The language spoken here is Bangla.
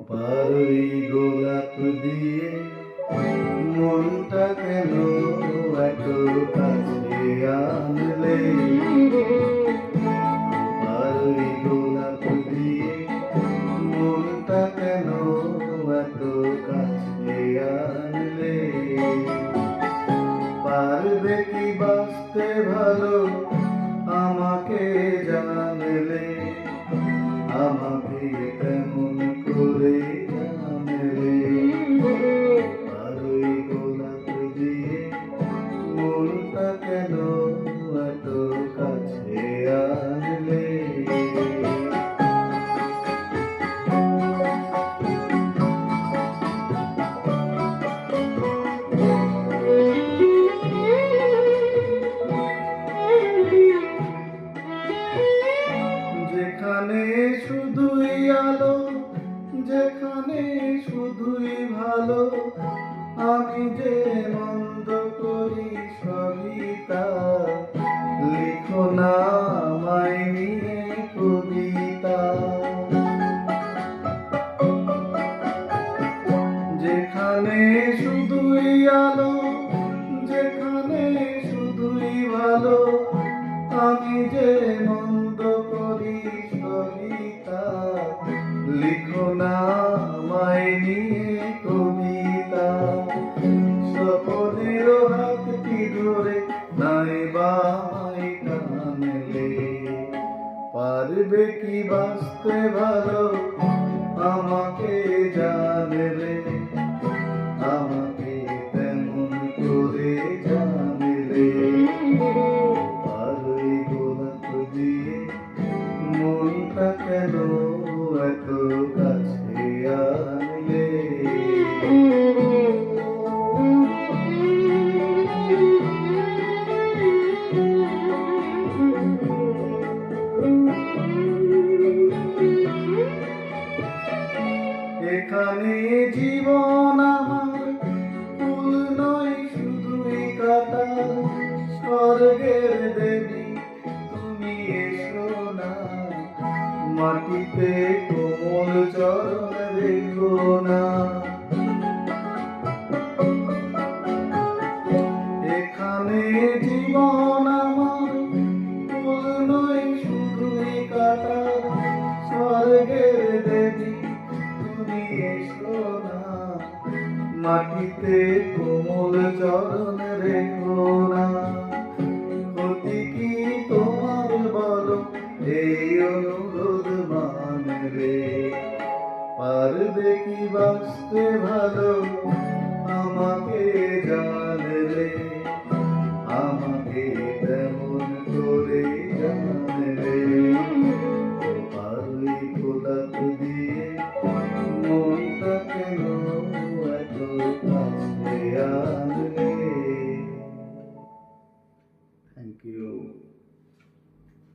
পারই গোলাপ দিয়ে মনটা কেন এত কাছে আনলে? পারই গোলাপ দিয়ে মনটা কেন এত কাছে আনলে? পারবে কি বাঁচতে ভালো আমাকে জানলে? আমাকে তেমন করে জানলে? পারই গোলাপ দিয়ে মনটা কেন এত কাছে আনলে? যেখানে শুধুই আলো, যেখানে শুধুই ভালো, আমি যে মন্দ করি সবই তা। লিখো না আমায় নিয়ে কবিতা। যেখানে শুধুই আলো, যেখানে শুধুই ভালো, আমি যে মন্দ করি সবই তা। লিখো না আমায় নিয়ে কবিতা। স্বপনের হাতটি ধরে নাই বা আমায় টানলে? পারবে কি বাঁচতে ভালো আমাকে জানলে? আমাকে তেমন করে জানলে? পারই গোলাপ দিয়ে মনটা কেন এত কাছে আনলে? এখানে জীবন আমার ফুল নয় শুধুই কাঁটাল। স্বর্গের দেবী তুমি এসো না, মাটিতে কোমল চরণ রেখো না। এখানে জীবন আমার ফুল নয় শুধুই কাঁটাল। স্বর্গের দেবী তুমি এসো না, মাটিতে কোমল চরণ রেখো না। ক্ষতি কি তোমার বলো এই অনুরোধ মানলে? পারবে কি বাঁচতে ভালো আমাকে জানলে? আমাকে তেমন করে জানলে? পারই গোলাপ দিয়ে মনটা কেন এত কাছে আনলে? Thank you.